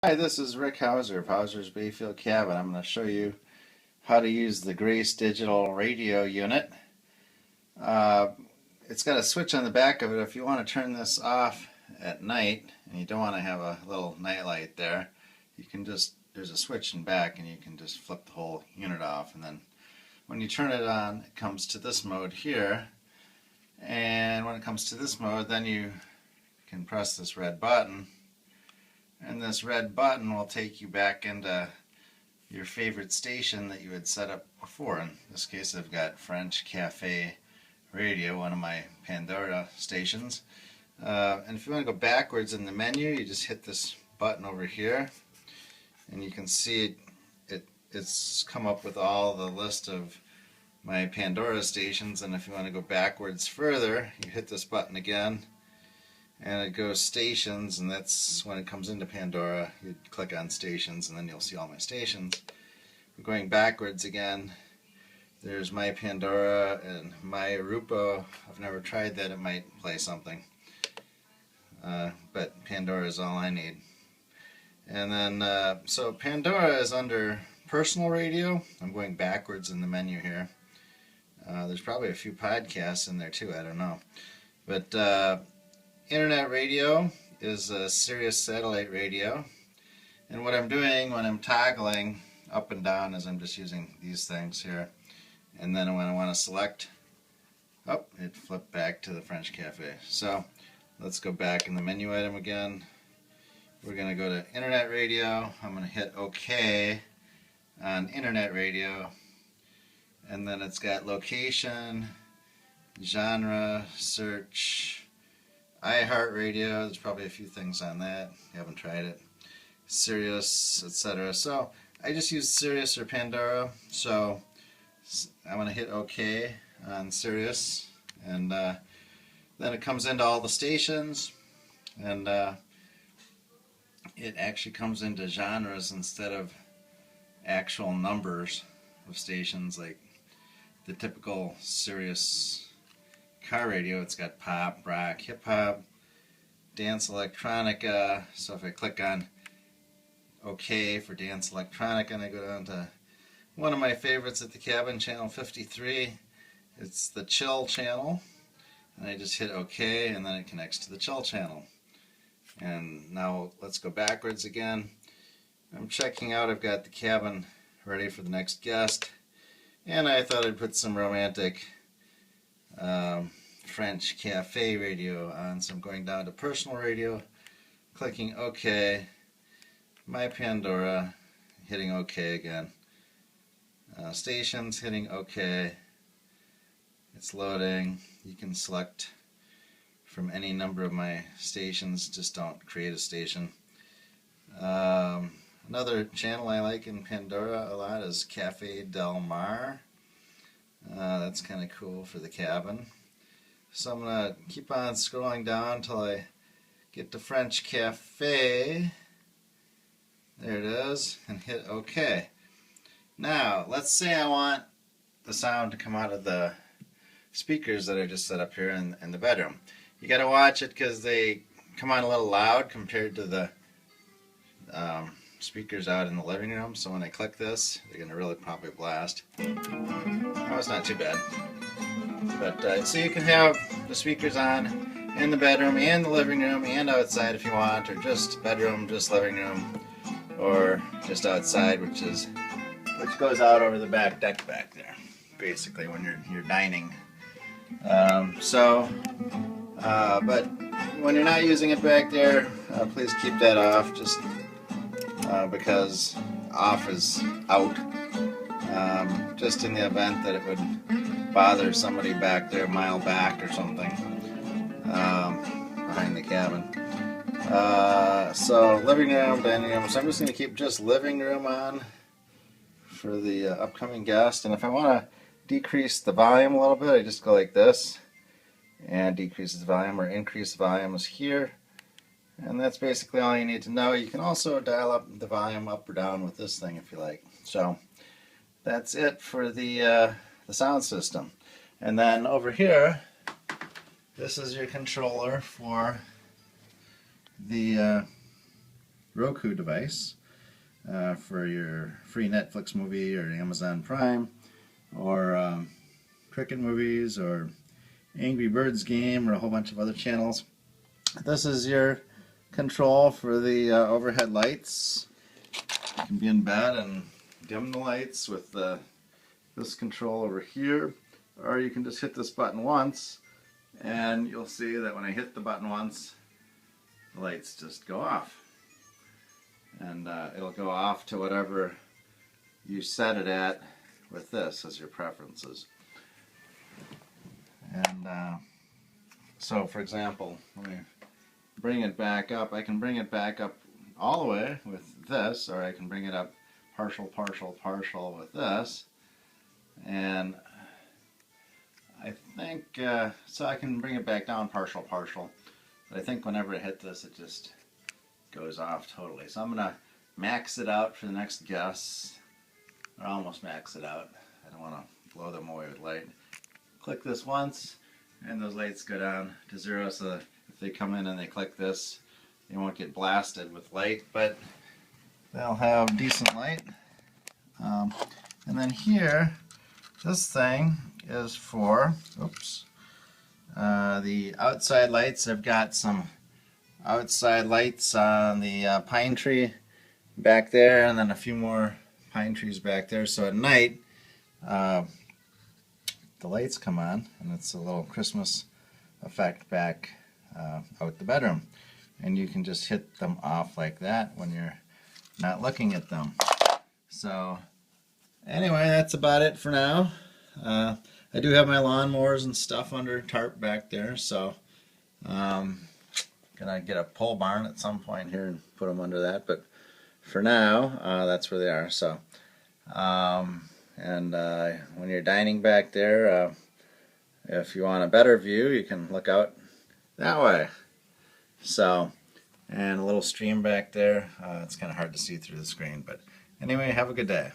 Hi, this is Rick Hauser of Hauser's Bayfield Cabin. I'm going to show you how to use the Grace digital radio unit. Uh, it's got a switch on the back of it. If you want to turn this off at night and you don't want to have a little night light there, you can just, there's a switch in back and you can just flip the whole unit off, and then when you turn it on it comes to this mode here, and when it comes to this mode then you can press this red button. And this red button will take you back into your favorite station that you had set up before. In this case I've got French Cafe Radio, one of my Pandora stations. And if you want to go backwards in the menu, you just hit this button over here and you can see it's come up with all the list of my Pandora stations. And if you want to go backwards further, you hit this button again and it goes stations, and that's when it comes into Pandora. You click on stations and then you'll see all my stations. Going backwards again, there's my Pandora and my Arupa. I've never tried that, it might play something, but Pandora is all I need. And then so Pandora is under personal radio. I'm going backwards in the menu here. There's probably a few podcasts in there too, I don't know, but Internet radio is a Sirius satellite radio, and what I'm doing when I'm toggling up and down is I'm just using these things here, and then when I want to select, oh, it flipped back to the French Cafe. So let's go back in the menu item again. We're going to go to Internet radio. I'm going to hit OK on Internet radio, and then it's got location, genre, search, iHeartRadio. There's probably a few things on that. You haven't tried it. Sirius, etc. So I just use Sirius or Pandora. So I'm going to hit OK on Sirius, and then it comes into all the stations, and it actually comes into genres instead of actual numbers of stations like the typical Sirius car radio. It's got pop, rock, hip hop, dance electronica. So if I click on OK for dance electronica and I go down to one of my favorites at the cabin, channel 53, it's the chill channel, and I just hit OK and then it connects to the chill channel. And now let's go backwards again. I'm checking out, I've got the cabin ready for the next guest, and I thought I'd put some romantic French Cafe radio on, so I'm going down to personal radio, clicking OK, my Pandora, hitting OK again, stations, hitting OK, it's loading. You can select from any number of my stations, just don't create a station. Another channel I like in Pandora a lot is Cafe Del Mar. That's kind of cool for the cabin. So I'm going to keep on scrolling down until I get to French Cafe. There it is, and hit OK. Now, let's say I want the sound to come out of the speakers that I just set up here in the bedroom. You got to watch it because they come on a little loud compared to the speakers out in the living room. So when I click this, they're going to really probably blast. Oh, it's not too bad. But so you can have the speakers on in the bedroom and the living room and outside if you want, or just bedroom, just living room, or just outside, which goes out over the back deck back there, basically when you're dining. But when you're not using it back there, please keep that off, just because off is out. Just in the event that it would bother somebody back there, a mile back or something, behind the cabin. So living room, dining room. So I'm just going to keep just living room on for the upcoming guest. And if I want to decrease the volume a little bit, I just go like this and decrease the volume, or increase the volume is here. And that's basically all you need to know. You can also dial up the volume up or down with this thing if you like. So that's it for the sound system. And then over here, this is your controller for the Roku device for your free Netflix movie or Amazon Prime, or cricket movies, or Angry Birds game, or a whole bunch of other channels. This is your control for the overhead lights. You can be in bed and dim the lights with this control over here, or you can just hit this button once, and you'll see that when I hit the button once, the lights just go off. And it'll go off to whatever you set it at with this as your preferences. And so, for example, let me bring it back up. I can bring it back up all the way with this, or I can bring it up partial, partial, partial with this. And I think, so I can bring it back down partial, partial. But I think whenever I hit this, it just goes off totally. So I'm going to max it out for the next guess, or almost max it out. I don't want to blow them away with light. Click this once, and those lights go down to 0, so that if they come in and they click this, they won't get blasted with light, but they'll have decent light. And then here, this thing is for, the outside lights. I've got some outside lights on the pine tree back there, and then a few more pine trees back there. So at night, the lights come on, and it's a little Christmas effect back out the bedroom. And you can just hit them off like that when you're not looking at them. So anyway, that's about it for now. I do have my lawnmowers and stuff under tarp back there, so gonna get a pole barn at some point here and put them under that. But for now, that's where they are. So, when you're dining back there, if you want a better view, you can look out that way. So, and a little stream back there. It's kind of hard to see through the screen, but anyway, have a good day.